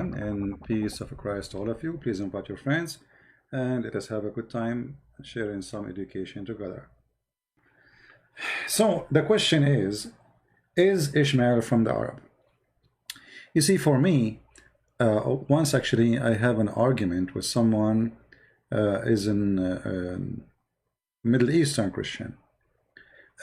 everyone, and peace of Christ to all of you. Please invite your friends and let us have a good time sharing some education together. So the question is Ishmael from the Arab? You see, for me, once actually I have an argument with someone is in Middle Eastern Christian,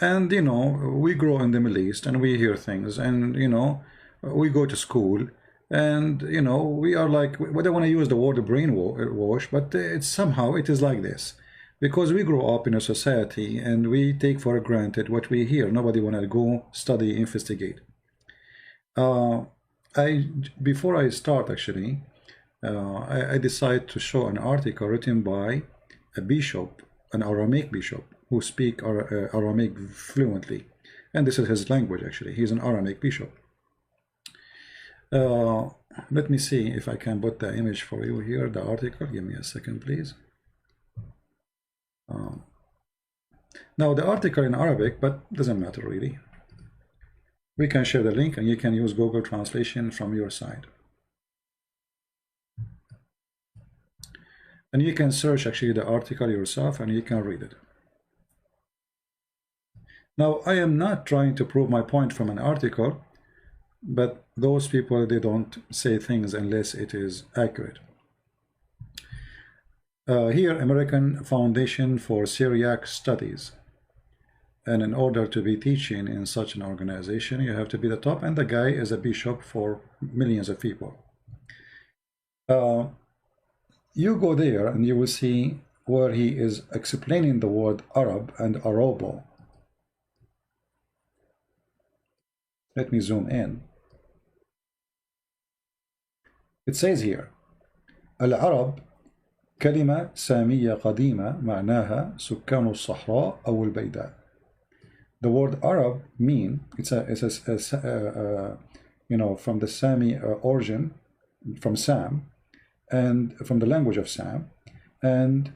and you know, we grow in the Middle East and we hear things, and you know, we go to school, and you know, we are like, we don't want to use the word brainwash, but it's somehow it is like this, because we grow up in a society and we take for granted what we hear. Nobody want to go study, investigate. Before I start actually, I decided to show an article written by a bishop, an Aramaic bishop, who speak Aramaic fluently, and this is his language actually. He's an Aramaic bishop. Let me see if I can put the image for you here, the article. Give me a second, please. Now the article in Arabic, but doesn't matter really. We can share the link and you can use Google translation from your side. And you can search actually the article yourself and you can read it. Now, I am not trying to prove my point from an article, but those people, they don't say things unless it is accurate. Here, American Foundation for Syriac Studies. And in order to be teaching in such an organization, you have to be the top, and the guy is a bishop for millions of people. You go there and you will see where he is explaining the word Arab and Arabo. Let me zoom in. It says here, Al-Arab كلمة سامية قديمة معناها سكان الصحراء أو البيداء. The word Arab mean it's a you know, from the Sami origin, from Sam, and from the language of Sam, and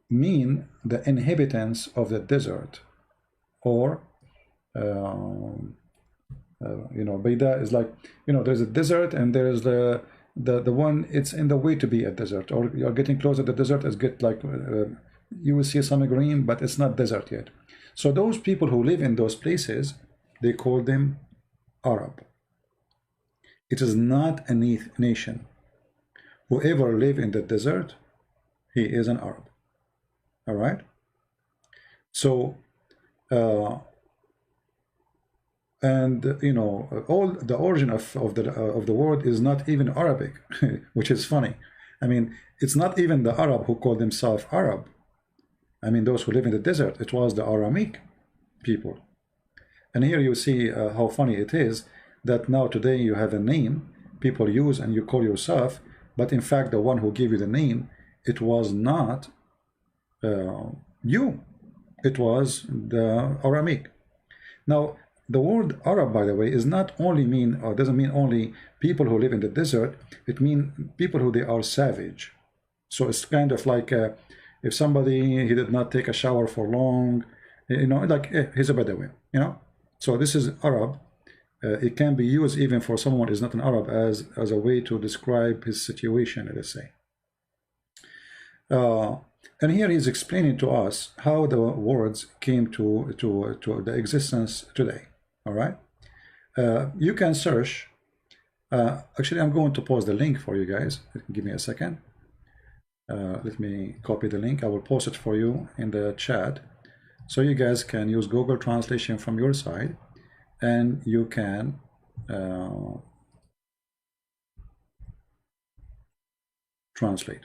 mean the inhabitants of the desert, or you know, Baida is like, you know, there's a desert and there's the one, it's in the way to be a desert, or you're getting closer to the desert, it's get like you will see some green, but it's not desert yet. So those people who live in those places, they call them Arab. It is not a nation. Whoever live in the desert, he is an Arab. All right. So, and you know, all the origin of the word is not even Arabic, which is funny. I mean, it's not even the Arab who call themselves Arab. I mean, those who live in the desert, it was the Aramaic people. And here you see how funny it is that now today you have a name people use and you call yourself, but in fact the one who gave you the name, it was not you. It was the Aramaic. Now, the word Arab, by the way, is not only mean, or doesn't mean only people who live in the desert. It means people who they are savage. So it's kind of like if somebody, he did not take a shower for long, you know, like he's a Badawi, you know. So this is Arab. It can be used even for someone who is not an Arab as a way to describe his situation, let's say. And here he's explaining to us how the words came to the existence today. All right. You can search. Actually, I'm going to post the link for you guys. Give me a second. Let me copy the link. I will post it for you in the chat, so you guys can use Google translation from your side, and you can translate.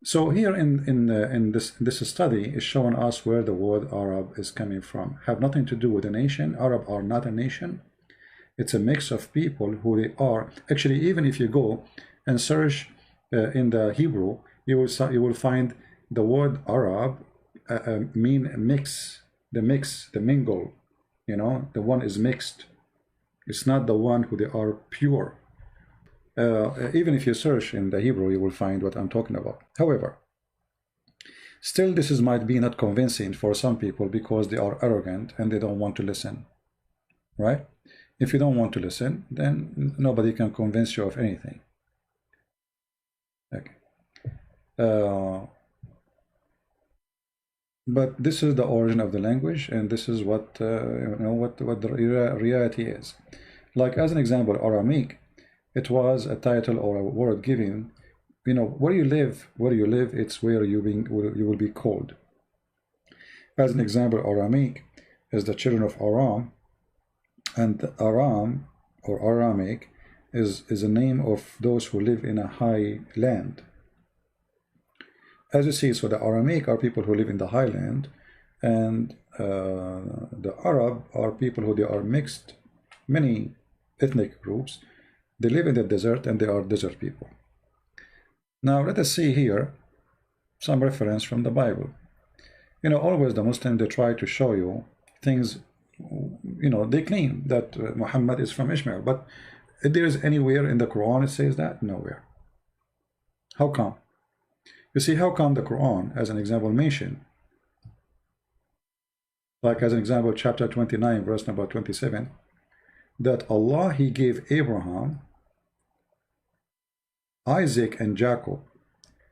So here in this study is showing us where the word Arab is coming from. Have nothing to do with a nation. Arab are not a nation. It's a mix of people who they are. Actually, even if you go and search in the Hebrew, you will find the word Arab mean mix, the mingle. You know, the one is mixed. It's not the one who they are pure. Even if you search in the Hebrew, you will find what I'm talking about. However, still this might be not convincing for some people because they are arrogant and they don't want to listen, right? If you don't want to listen, then nobody can convince you of anything. Okay. But this is the origin of the language, and this is what what the reality is. Like as an example, Aramaic, it was a title or a word given. Where you live, it's where you will be called. As an example, Aramaic is the children of Aram, and Aram or Aramaic is a name of those who live in a high land. As you see, so the Aramaic are people who live in the highland, and the Arab are people who they are mixed, many ethnic groups. They live in the desert, and they are desert people. Now let us see here some reference from the Bible. Always the Muslim, they try to show you things, they claim that Muhammad is from Ishmael, but if there is anywhere in the Quran it says that? Nowhere. How come? You see, how come the Quran, as an example, mention, like as an example, chapter 29, verse number 27, that Allah, He gave Abraham, Isaac, and Jacob,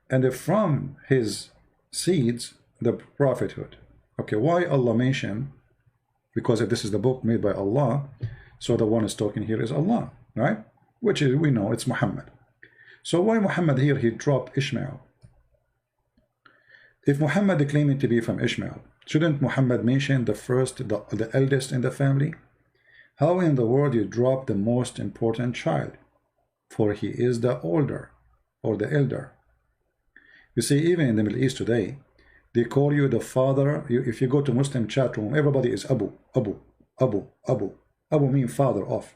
and from his seeds, the prophethood. Okay, why Allah mention? Because if this is the book made by Allah, so the one is talking here is Allah, right? Which is, we know it's Muhammad. So why Muhammad here, he dropped Ishmael? If Muhammad is claiming to be from Ishmael, shouldn't Muhammad mention the first, the eldest in the family? How in the world you drop the most important child? For he is the older, or the elder. You see, even in the Middle East today, they call you the father. If you go to Muslim chat room, everybody is Abu, Abu, Abu, Abu. Abu means father of.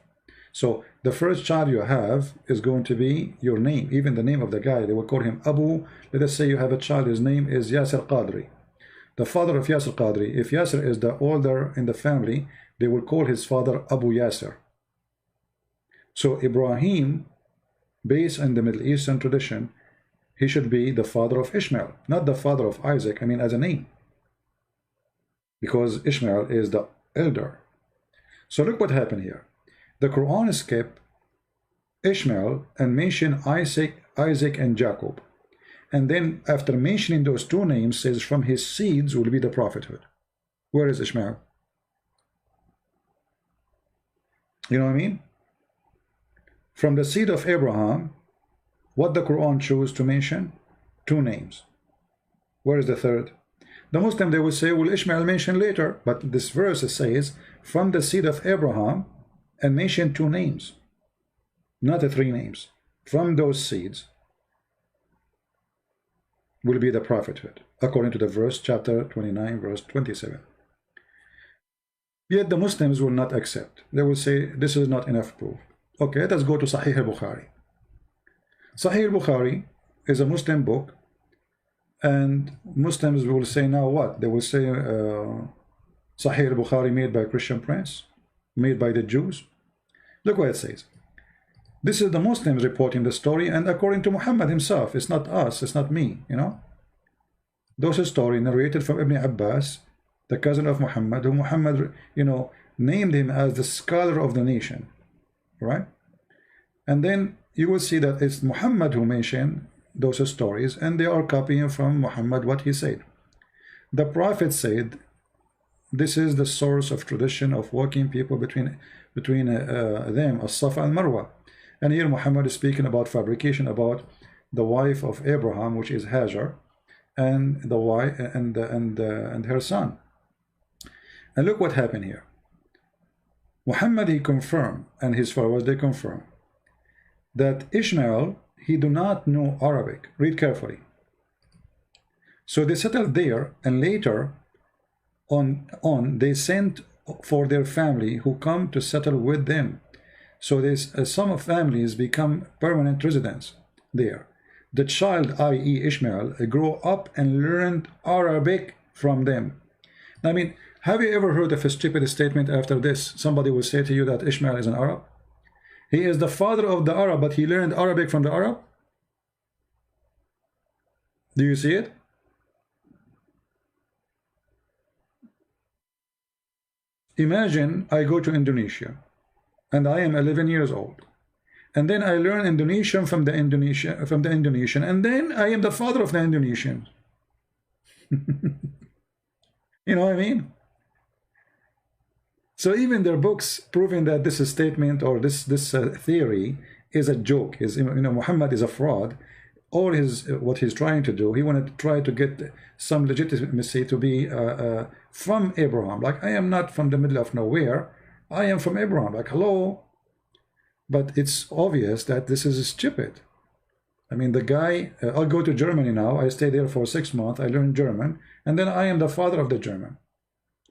So the first child you have is going to be your name. Even the name of the guy, they will call him Abu. Let us say you have a child, his name is Yasir Qadri. The father of Yasir Qadri, if Yasir is the older in the family, they will call his father Abu Yasir. So Ibrahim, based on the Middle Eastern tradition, he should be the father of Ishmael, not the father of Isaac, as a name. Because Ishmael is the elder. So look what happened here. The Quran skipped Ishmael and mentioned Isaac and Jacob. And then after mentioning those two names, says from his seeds will be the prophethood. Where is Ishmael? You know what I mean? From the seed of Abraham, what the Quran chose to mention? Two names. Where is the third? The Muslim, they will say, well, Ishmael mentioned later, but this verse says, from the seed of Abraham, and mention two names, not the three names. From those seeds will be the prophethood, according to the verse, chapter 29, verse 27. Yet the Muslims will not accept. They will say, this is not enough proof. Okay, let us go to Sahih Al-Bukhari. Sahih Al-Bukhari is a Muslim book, and Muslims will say now what? They will say Sahih Al-Bukhari made by a Christian prince, made by the Jews. Look what it says. This is the Muslims reporting the story, and according to Muhammad himself. It's not us, it's not me, Those story narrated from Ibn Abbas, the cousin of Muhammad, who Muhammad, named him as the scholar of the nation, right? And then you will see that it's Muhammad who mentioned those stories, and they are copying from Muhammad what he said. The Prophet said, this is the source of tradition of walking people between them, as-Safa and Marwa. And here Muhammad is speaking about fabrication, about the wife of Abraham, which is Hajar, and the wife and her son. And look what happened here. Muhammad, he confirmed, and his followers, they confirm that Ishmael, he do not know Arabic. Read carefully. So they settled there, and later on they sent for their family who come to settle with them. So there's some of families become permanent residents there. The child, i.e. Ishmael, grew up and learned Arabic from them. I mean, have you ever heard of a stupid statement after this? Somebody will say to you that Ishmael is an Arab. He is the father of the Arab, but he learned Arabic from the Arab. Do you see it? Imagine I go to Indonesia and I am 11 years old, and then I learn Indonesian from the Indonesian, and then I am the father of the Indonesian. You know what I mean? So even their books proving that this is statement or this theory is a joke, is, you know, Muhammad is a fraud. All his what he's trying to do, he wanted to try to get some legitimacy to be from Abraham. Like, I am not from the middle of nowhere, I am from Abraham. Like, hello. But it's obvious that this is stupid. I mean, the guy, I'll go to Germany now, I stay there for 6 months, I learn German, and then I am the father of the German.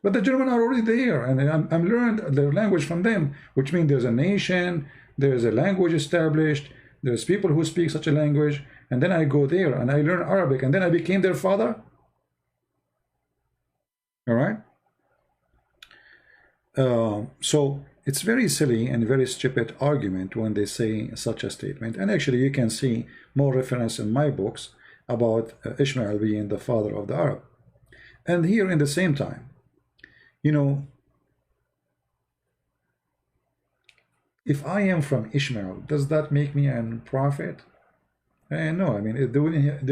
But the German are already there, and I'm learned their language from them, which means there's a nation, there's a language established, there's people who speak such a language, and then I go there and I learn Arabic, and then I became their father. All right? So it's very silly and very stupid argument when they say such a statement. And actually you can see more reference in my books about Ishmael being the father of the Arab. And here in the same time, you know, if I am from Ishmael, does that make me a prophet? No, I mean, do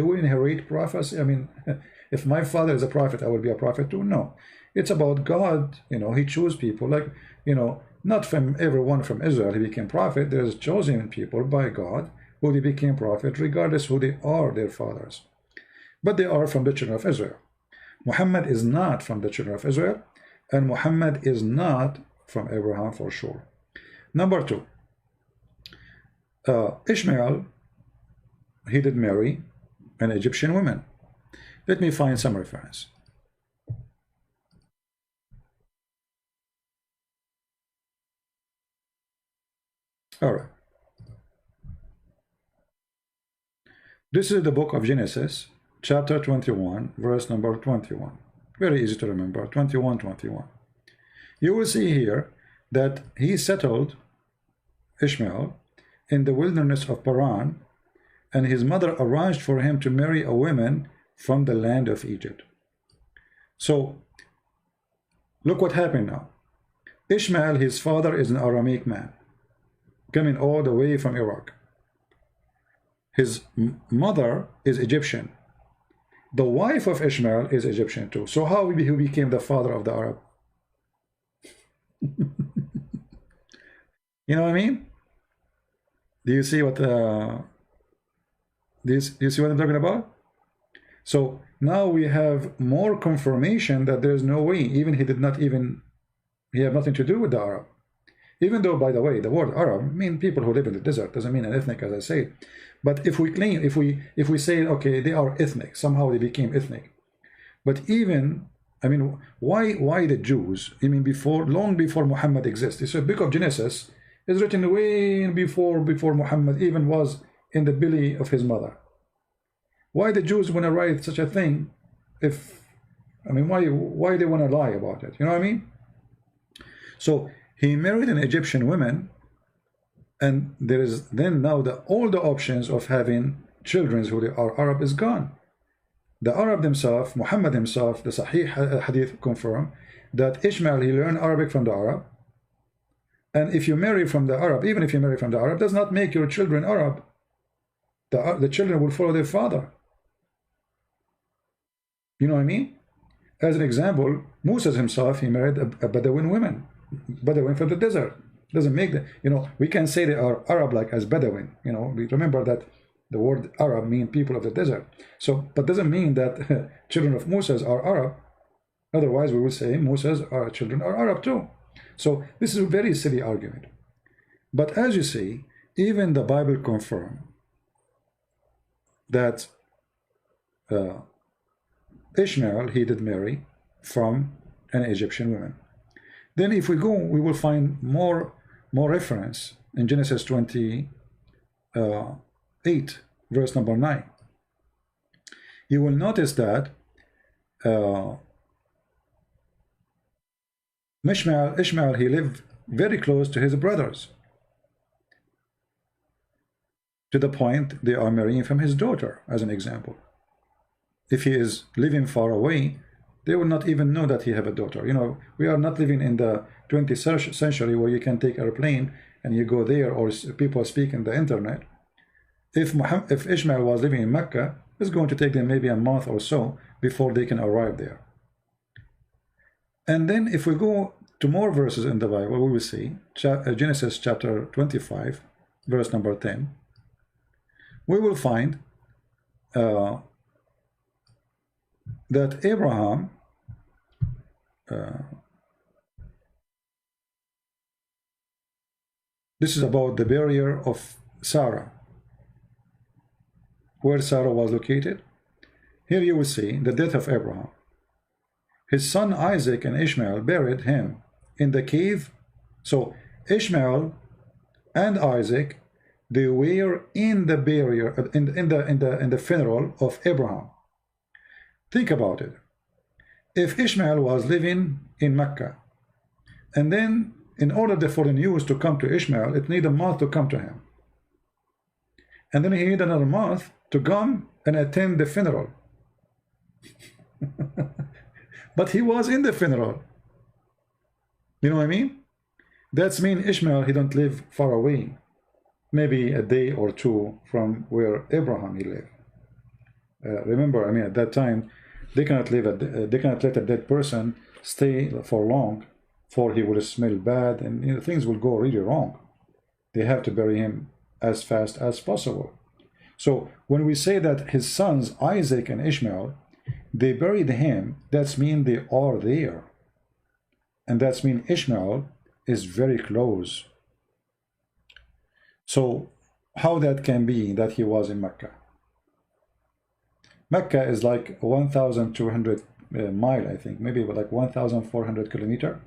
we inherit prophecy? I mean, if my father is a prophet, I will be a prophet too? No. It's about God, you know, he chose people, like, you know, not from everyone from Israel he became prophet. There's chosen people by God who they became prophet, regardless who they are, their fathers. But they are from the children of Israel. Muhammad is not from the children of Israel, and Muhammad is not from Abraham for sure. Number two, Ishmael, he did marry an Egyptian woman. Let me find some reference. All right. This is the book of Genesis, chapter 21, verse number 21. Very easy to remember, 21:21. You will see here that he settled, Ishmael, in the wilderness of Paran, and his mother arranged for him to marry a woman from the land of Egypt. So, look what happened now. Ishmael, his father, is an Aramaic man, coming all the way from Iraq. His mother is Egyptian. The wife of Ishmael is Egyptian too. So how he became the father of the Arab? You know what I mean? Do you see what do you see what I'm talking about? So now we have more confirmation that there's no way, even he had nothing to do with the Arab. Even though, by the way, the word Arab means people who live in the desert, doesn't mean an ethnic, as I say. But if we claim, if we say, okay, they are ethnic, somehow they became ethnic. But even, I mean, why the Jews? I mean, long before Muhammad exists. So the book of Genesis is written way before Muhammad even was in the belly of his mother. Why the Jews want to write such a thing? Why they want to lie about it? You know what I mean? So he married an Egyptian woman, and there is then now all the options of having children who are Arab is gone. The Arab themselves, Muhammad himself, the Sahih hadith confirm that Ishmael, he learned Arabic from the Arab. And if you marry from the Arab, even if you marry from the Arab, does not make your children Arab. The children will follow their father. You know what I mean? As an example, Moses himself, he married a Bedouin woman. Bedouin from the desert. Doesn't make the, you know, we can say they are Arab like as Bedouin. You know, we remember that the word Arab means people of the desert. So, but doesn't mean that children of Moses are Arab. Otherwise, we will say Moses' children are Arab too. So this is a very silly argument. But as you see, even the Bible confirms that Ishmael, he did marry from an Egyptian woman. Then if we go, we will find more reference in Genesis 28, verse number 9. You will notice that Ishmael, he lived very close to his brothers, to the point they are marrying from his daughter, as an example. If he is living far away, they will not even know that he have a daughter. You know, we are not living in the 20th century where you can take an airplane and you go there, or people speak in the internet, if Ishmael was living in Mecca, it's going to take them maybe a month or so before they can arrive there. And then if we go to more verses in the Bible, we will see Genesis chapter 25, verse number 10. We will find that Abraham this is about the burial of Sarah, where Sarah was located. Here you will see the death of Abraham. His son Isaac and Ishmael buried him in the cave. So Ishmael and Isaac, they were in the burial, in the funeral of Abraham. Think about it. If Ishmael was living in Mecca, and then in order for the news to come to Ishmael, it needed a month to come to him, and then he needed another month to come and attend the funeral. But he was in the funeral. You know what I mean? That's mean Ishmael, he don't live far away, maybe a day or two from where Abraham he lived. Remember, I mean, at that time, they cannot let a dead person stay for long, for he will smell bad, and you know, things will go really wrong. They have to bury him as fast as possible. So when we say that his sons Isaac and Ishmael, they buried him, that's mean they are there, and that's mean Ishmael is very close. So how that can be that he was in Mecca? Mecca is like 1,200 mile, I think, maybe like 1,400 kilometer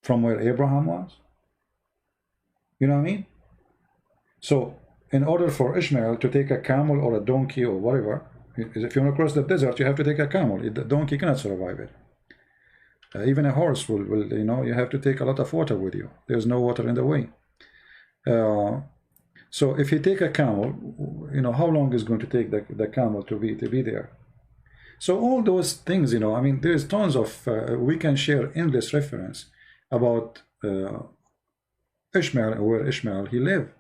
from where Abraham was. You know what I mean? So in order for Ishmael to take a camel or a donkey or whatever, if you want to cross the desert, you have to take a camel. The donkey cannot survive it. Even a horse will, you know, you have to take a lot of water with you. There's no water in the way. So if you take a camel, you know, how long is going to take the camel to be there? So all those things, you know, I mean, there's tons of, we can share endless reference about Ishmael, where Ishmael he lived.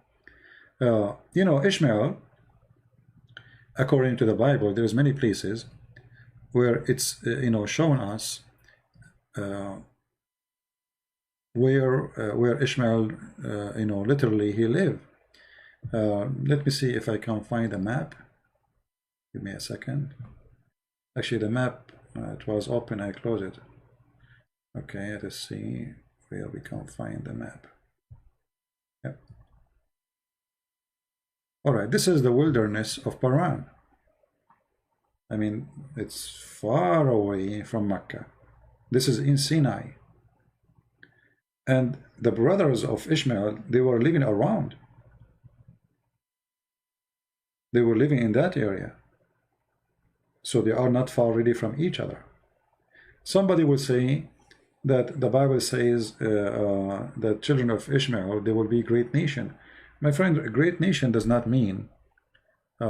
You know, Ishmael, according to the Bible, there's many places where it's, you know, shown us where Ishmael, you know, literally he lived. Let me see if I can find a map. Give me a second. Actually, the map, it was open, I closed it. Okay, let's see where we can find the map. Yep. All right, this is the wilderness of Paran. I mean, it's far away from Mecca. This is in Sinai. And the brothers of Ishmael, they were living around. They were living in that area. So they are not far really from each other. Somebody will say that the Bible says that children of Ishmael, they will be a great nation. My friend, a great nation does not mean, you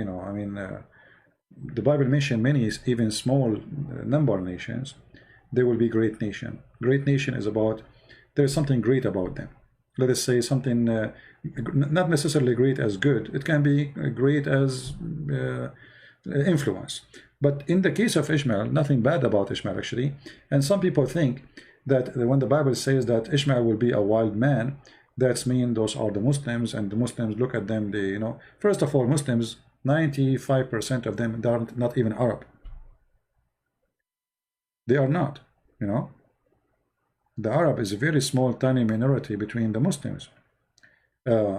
know, I mean, the Bible mentioned many, even small number of nations. They will be great nation. Great nation is about, there is something great about them. Let us say something not necessarily great as good. It can be great as influence. But in the case of Ishmael, nothing bad about Ishmael actually. And some people think that when the Bible says that Ishmael will be a wild man, that's mean those are the Muslims, and the Muslims look at them, they, you know, first of all, Muslims, 95% of them, they are not even Arab. They are not, you know. The Arab is a very small, tiny minority between the Muslims.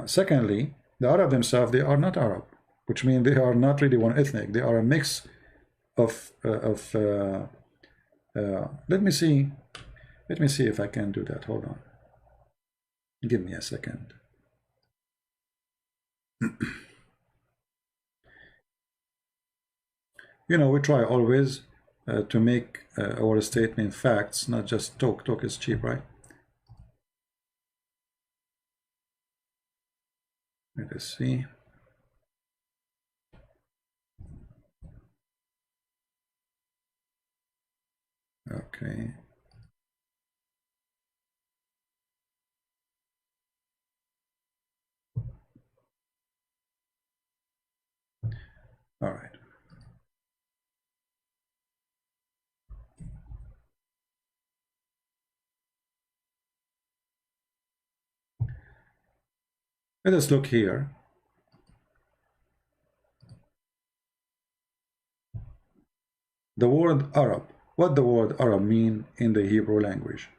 Secondly, the Arab themselves, they are not Arab, which means they are not really one ethnic. They are a mix of let me see if I can do that. Hold on. Give me a second. You know, we try always to make our statement facts, not just talk. Talk is cheap, right? Let us see. Okay. All right. Let us look here. The word Arab. What the word Arab mean in the Hebrew language?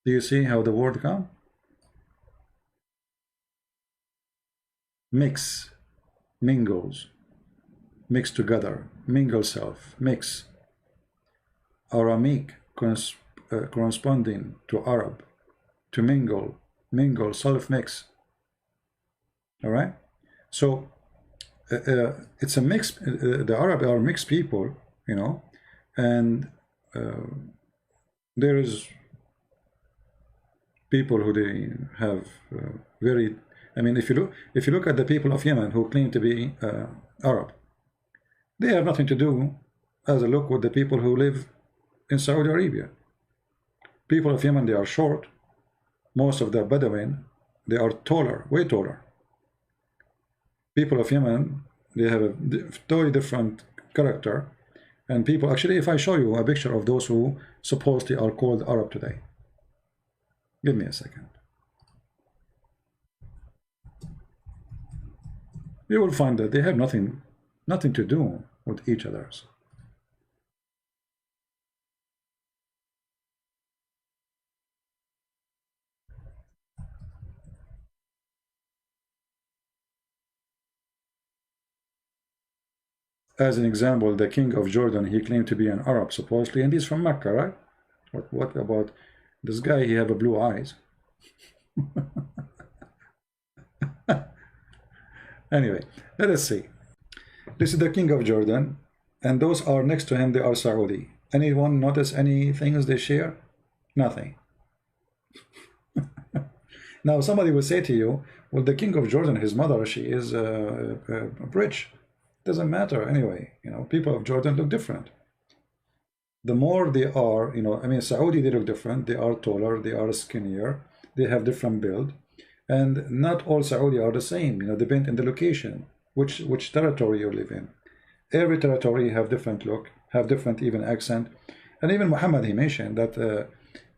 Do you see how the word come? Mix, mingles, mix together, mingle self, mix. Aramic corresponding to Arab, to mingle, mingle, self mix. All right. So it's a mix. The Arab are mixed people, you know, and there is people who they have very. I mean, if you look at the people of Yemen who claim to be Arab, they have nothing to do as a look with the people who live in Saudi Arabia. People of Yemen, they are short. Most of the Bedouin, they are taller, way taller. People of Yemen, they have a totally different character. And people, actually, if I show you a picture of those who supposedly are called Arab today. Give me a second. You will find that they have nothing to do with each other. As an example, the king of Jordan, he claimed to be an Arab supposedly, and he's from Mecca, right? What about this guy? He have a blue eyes. Anyway, let us see. This is the king of Jordan, and those are next to him, they are Saudi. Anyone notice any things they share? Nothing. Now somebody will say to you, well, the king of Jordan, his mother, she is rich. Doesn't matter anyway. You know, people of Jordan look different. The more they are, you know, I mean, Saudi, they look different. They are taller, they are skinnier, they have different build, and not all Saudi are the same. You know, depend on the location, which territory you live in. Every territory have different look, have different even accent, and even Muhammad, he mentioned that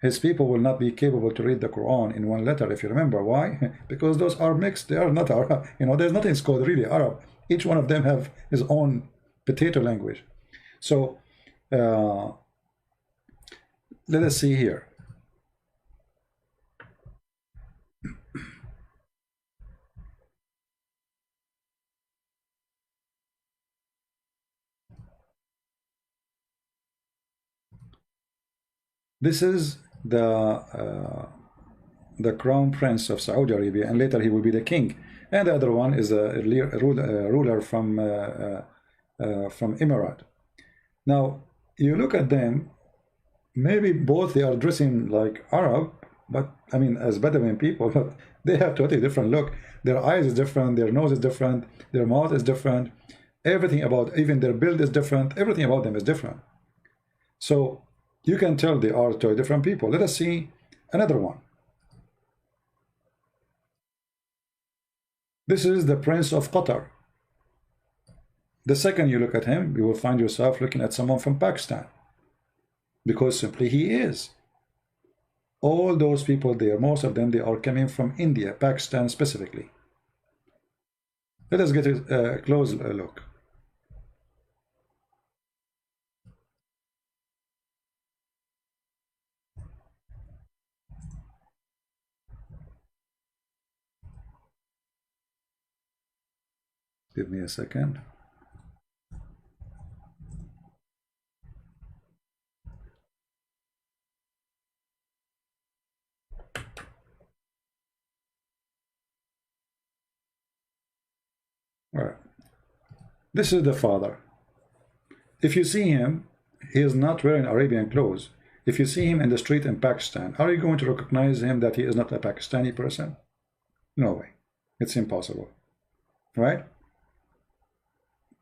his people will not be capable to read the Quran in one letter. If you remember, why? Because those are mixed. They are not Arab. You know, there's nothing called really Arab. Each one of them have his own potato language. So let us see here. This is the crown prince of Saudi Arabia, and later he will be the king. And the other one is a ruler from Emirate. Now, you look at them, maybe both they are dressing like Arab, but I mean, as Bedouin people, but they have totally different look. Their eyes is different, their nose is different, their mouth is different. Everything about, even their build is different. Everything about them is different. So you can tell they are two different people. Let us see another one. This is the Prince of Qatar. The second you look at him, you will find yourself looking at someone from Pakistan, because simply he is. All those people there, most of them, they are coming from India, Pakistan specifically. Let us get a close look. Give me a second. All right. This is the father. If you see him, he is not wearing Arabian clothes. If you see him in the street in Pakistan, are you going to recognize him that he is not a Pakistani person? No way. It's impossible. Right?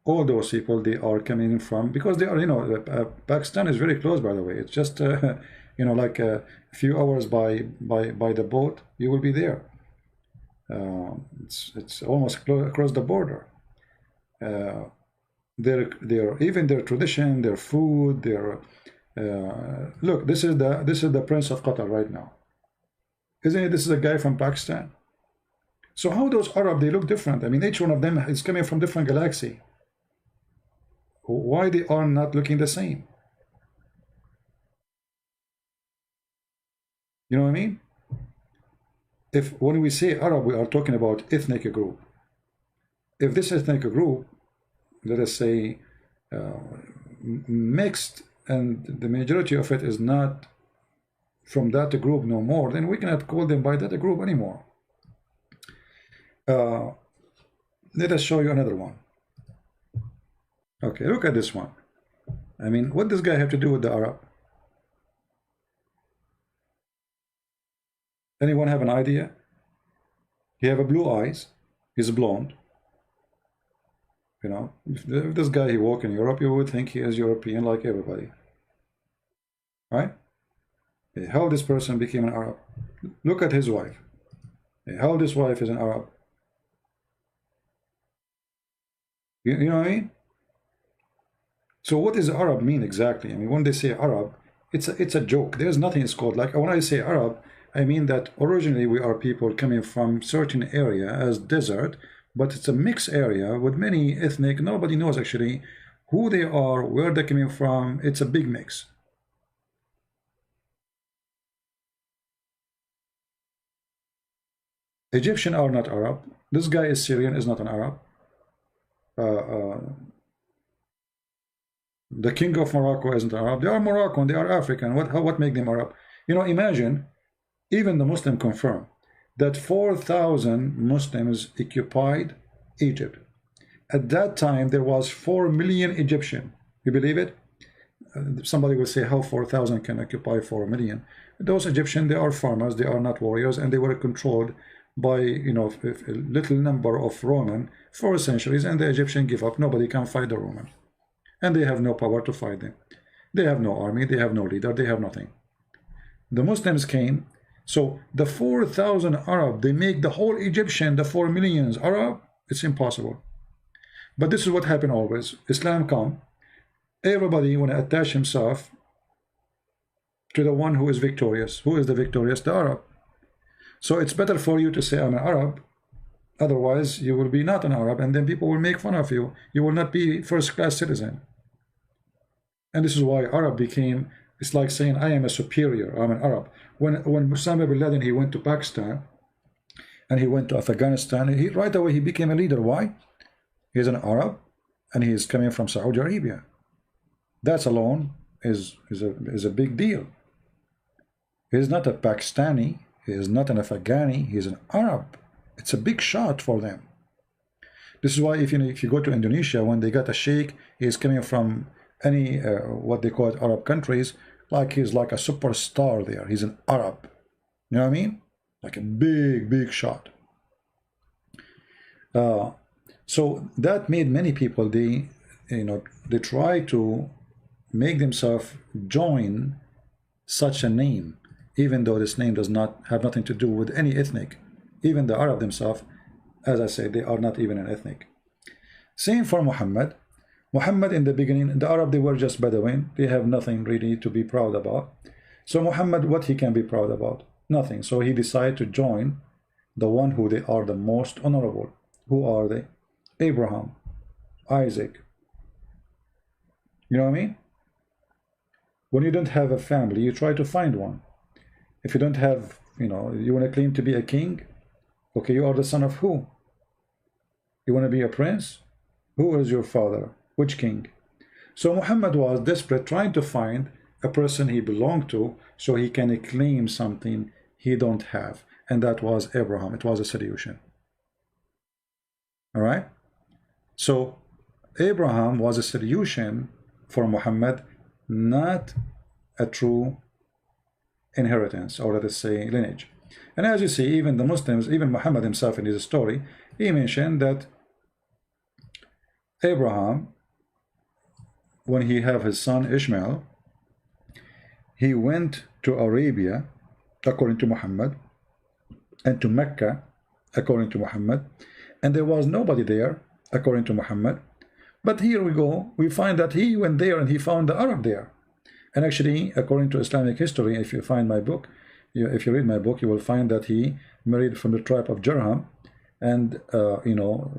All those people, they are coming from, because they are, you know, Pakistan is very close, by the way. It's just, you know, like a few hours by the boat, you will be there. It's almost across the border. Their even their tradition, their food, their look. This is the Prince of Qatar right now, isn't it? This is a guy from Pakistan. So how those Arab, they look different? I mean, each one of them is coming from different galaxy. Why they are not looking the same? You know what I mean? If when we say Arab, we are talking about ethnic group. If this ethnic group, let us say, mixed, and the majority of it is not from that group no more, then we cannot call them by that group anymore. Let us show you another one. Okay, look at this one. I mean, what does this guy have to do with the Arab? Anyone have an idea? He have a blue eyes. He's blonde. You know, if this guy he walk in Europe, you would think he is European like everybody, right? How this person became an Arab? Look at his wife. How this wife is an Arab? You know what I mean? So what does Arab mean exactly? I mean, when they say Arab, it's a joke. There's nothing it's called. Like when I say Arab, I mean that originally we are people coming from certain area as desert, but it's a mixed area with many ethnic. Nobody knows actually who they are, where they're coming from. It's a big mix. Egyptian are not Arab. This guy is Syrian, is not an Arab. The king of Morocco isn't Arab. They are Moroccan, they are African. What make them Arab? You know, imagine, even the Muslim confirm that 4,000 Muslims occupied Egypt. At that time, there was 4 million Egyptian. You believe it? Somebody will say, how 4,000 can occupy 4 million? Those Egyptians, they are farmers, they are not warriors, and they were controlled by, you know, a little number of Roman for centuries, and the Egyptian give up. Nobody can fight the Roman. And they have no power to fight them. They have no army, they have no leader, they have nothing. The Muslims came, so the 4,000 Arab, they make the whole Egyptian, the 4 millions Arab. It's impossible. But this is what happened always. Islam come, everybody want to attach himself to the one who is victorious. Who is the victorious? The Arab. So it's better for you to say I'm an Arab, otherwise you will be not an Arab, and then people will make fun of you. You will not be first-class citizen. And this is why Arab became, it's like saying I am a superior, I'm an Arab. When Osama bin Laden, he went to Pakistan and he went to Afghanistan, right away he became a leader. Why? He's an Arab and he is coming from Saudi Arabia. That alone is a big deal. He is not a Pakistani, he is not an Afghani, he is an Arab. It's a big shot for them. This is why if you go to Indonesia, when they got a sheikh, he is coming from any what they call it Arab countries, like he's like a superstar there. He's an Arab. You know what I mean? Like a big shot. So that made many people, they try to make themselves join such a name, even though this name does not have nothing to do with any ethnic. Even the Arab themselves, as I said, they are not even an ethnic. Same for Muhammad. Muhammad in the beginning, the Arab, they were just Bedouin. They have nothing really to be proud about. So Muhammad, what he can be proud about? Nothing. So he decided to join the one who they are the most honorable. Who are they? Abraham, Isaac. You know what I mean? When you don't have a family, you try to find one. If you don't have, you want to claim to be a king, okay, you are the son of who? You want to be a prince? Who is your father? Which king? So Muhammad was desperate, trying to find a person he belonged to so he can claim something he don't have. And that was Abraham. It was a solution. All right? So Abraham was a solution for Muhammad, not a true inheritance, or let us say lineage. And as you see, even the Muslims, even Muhammad himself in his story, he mentioned that Abraham, when he have his son Ishmael, he went to Arabia, according to Muhammad, and to Mecca, according to Muhammad, and there was nobody there according to Muhammad. But here we go, we find that he went there and he found the Arab there. And actually, according to Islamic history, if you find my book, if you read my book, you will find that he married from the tribe of Jurham. And, you know,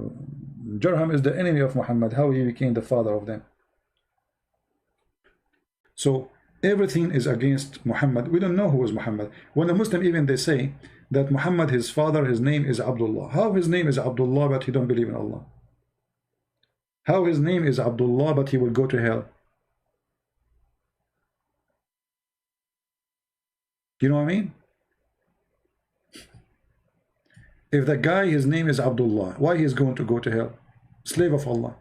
Jurham is the enemy of Muhammad. How he became the father of them? So everything is against Muhammad. We don't know who is Muhammad. When the Muslim even they say that Muhammad, his father, his name is Abdullah. How his name is Abdullah, but he don't believe in Allah? How his name is Abdullah, but he will go to hell? You know what I mean? If the guy, his name is Abdullah, why he is going to go to hell? Slave of Allah.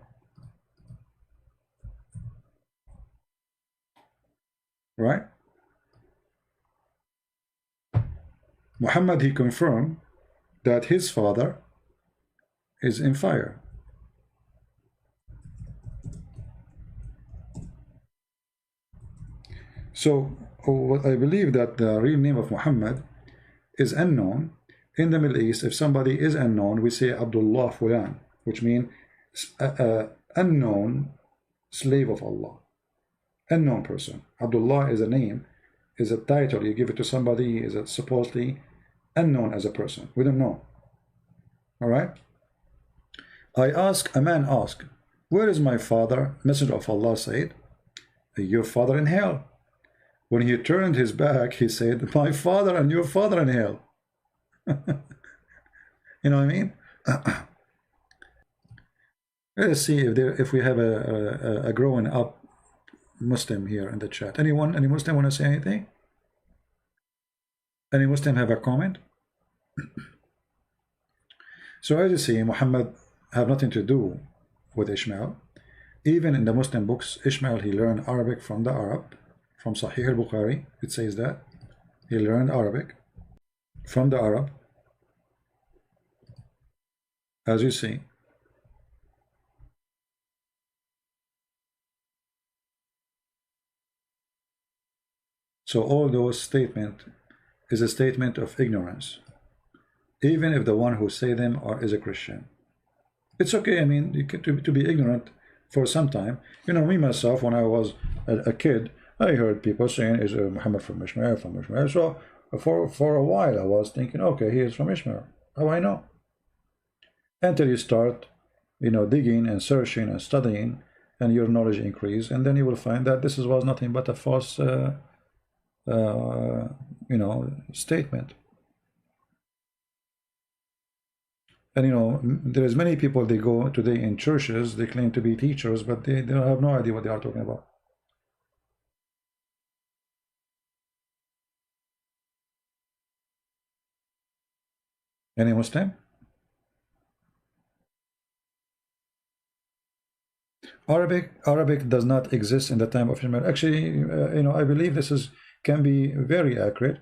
Right? Muhammad, he confirmed that his father is in fire. So I believe that the real name of Muhammad is unknown. In the Middle East, if somebody is unknown, we say Abdullah Fulan, which means unknown slave of Allah. Unknown person. Abdullah is a name, is a title. You give it to somebody, is it supposedly unknown as a person. We don't know. All right? A man asked, where is my father? Messenger of Allah said, your father in hell. When he turned his back, he said, my father and your father in hell. You know what I mean? Let's see if we have a growing up Muslim here in the chat. Anyone? Any Muslim want to say anything? Any Muslim have a comment? So as you see, Muhammad have nothing to do with Ishmael. Even in the Muslim books, Ishmael, he learned Arabic from the Arab, from Sahih Al-Bukhari. It says that he learned Arabic from the Arab, as you see. So all those statements is a statement of ignorance, even if the one who say them is a Christian. It's okay. I mean, you get to be ignorant for some time. You know, me myself, when I was a kid, I heard people saying, is Muhammad from Ishmael, from Ishmael. So for a while I was thinking, okay, he is from Ishmael. How I know? Until you start, you know, digging and searching and studying, and your knowledge increase, and then you will find that this was nothing but a false you know, statement. And you know, there is many people, they go today in churches, they claim to be teachers, but they have no idea what they are talking about. Any Muslim? Arabic does not exist in the time of Ishmael. Actually, you know, I believe this can be very accurate.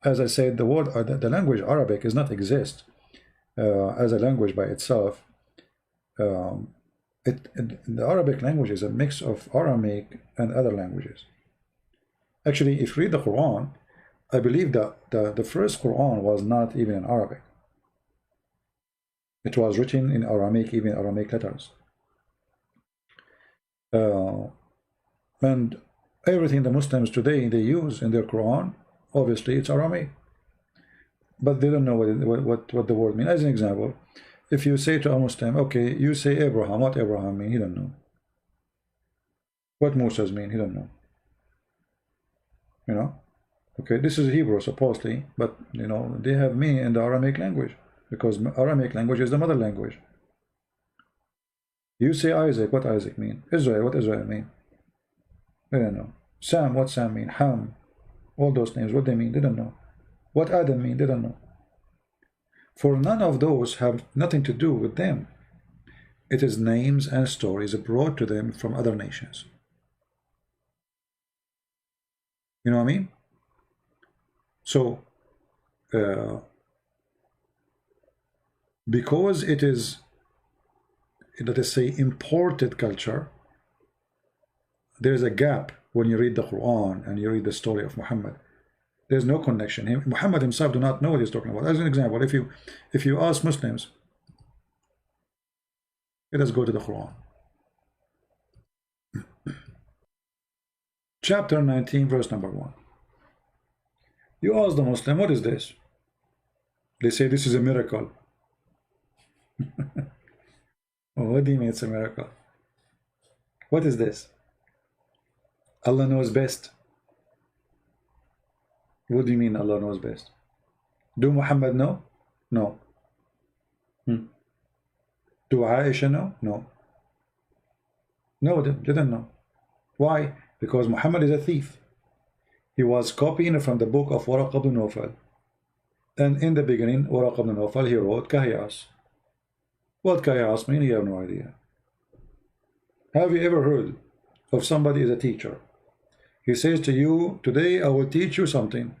As I said, the word, the language Arabic does not exist as a language by itself. The Arabic language is a mix of Aramaic and other languages. Actually, if you read the Quran, I believe that the first Quran was not even in Arabic. It was written in Aramaic, even Aramaic letters. And everything the Muslims today they use in their Quran, obviously it's Aramaic, but they don't know what the word means. As an example, if you say to a Muslim, okay, you say Abraham, what Abraham mean? He don't know. What Moses mean? He don't know. You know, okay, this is Hebrew supposedly, but you know, they have meaning in the Aramaic language, because Aramaic language is the mother language. You say Isaac, what Isaac mean? Israel, what Israel mean? They don't know. Sam, what Sam mean? Ham, all those names, what they mean? They don't know. What Adam mean? They don't know. For none of those have nothing to do with them. It is names and stories brought to them from other nations. You know what I mean? So, because it is, let us say, imported culture, there is a gap when you read the Quran and you read the story of Muhammad. There's no connection. Muhammad himself do not know what he's talking about. As an example, if you ask Muslims, let us go to the Quran. Chapter 19, verse number 1. You ask the Muslim, what is this? They say this is a miracle. Oh, what do you mean it's a miracle? What is this? Allah knows best. What do you mean Allah knows best? Do Muhammad know? No. Do Aisha know? No. No, they didn't know. Why? Because Muhammad is a thief. He was copying from the book of Waraq ibn Nawfal. And in the beginning, Waraq ibn Nawfal, he wrote Kahiyas. What Kahiyas mean? You have no idea. Have you ever heard of somebody as a teacher? He says to you, today I will teach you something.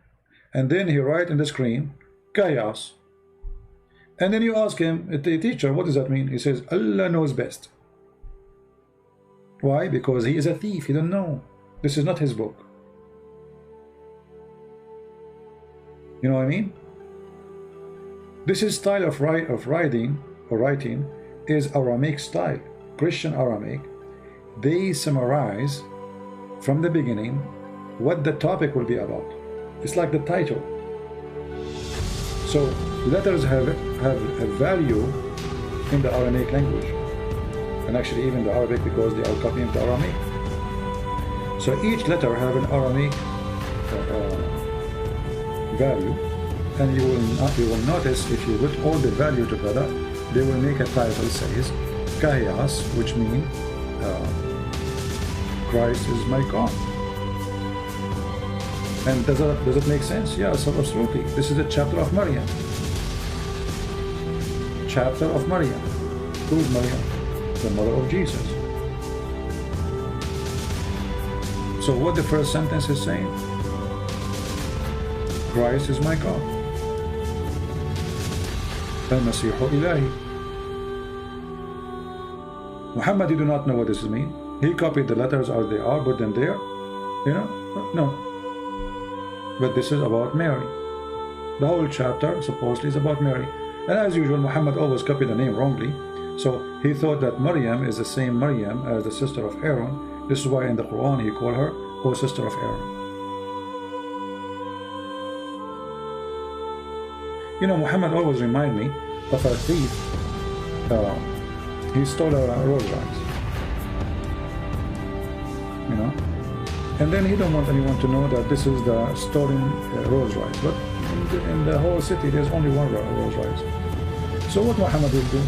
And then he writes in the screen, Kahiyas. And then you ask him, the teacher, what does that mean? He says, Allah knows best. Why? Because he is a thief. He don't know. This is not his book. You know what I mean? This is style of writing is Aramaic style, Christian Aramaic. They summarize from the beginning what the topic will be about. It's like the title. So letters have a value in the Aramaic language, and actually even the Arabic, because they are copying the Aramaic. So each letter have an Aramaic value, and you will notice if you put all the value together, they will make a title says Kahiyas, which means Christ is my God. And does it make sense? Yes, absolutely. This is the chapter of Maryam. Chapter of Maryam. Who is Maryam? The mother of Jesus. So what the first sentence is saying? Christ is my God. Al-Masihu Ilahi. Muhammad, you do not know what this means. He copied the letters as they are, put them there. You know? No. But this is about Mary. The whole chapter supposedly is about Mary. And as usual, Muhammad always copied the name wrongly. So he thought that Maryam is the same Maryam as the sister of Aaron. This is why in the Quran he called her, O sister of Aaron. You know, Muhammad always remind me of a thief. He stole a Rolls Royce. You know? And then he don't want anyone to know that this is the stolen Rolls Royce. But in the whole city, there's only one Rolls Royce. So what Muhammad will do?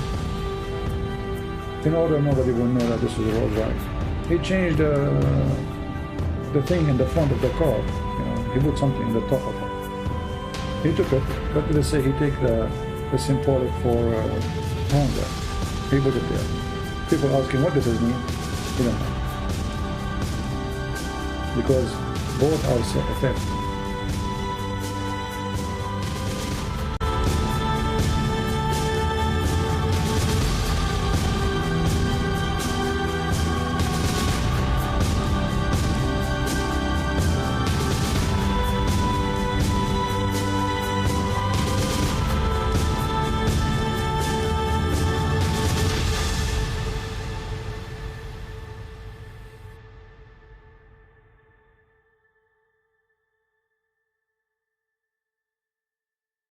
In order nobody will know that this is a Rolls Royce, he changed the thing in the front of the car. You know, he put something in the top of it. He took it, but let's say he take the symbolic for Honda. He put it there. People ask him, what does this mean? He don't know. Because both are theft.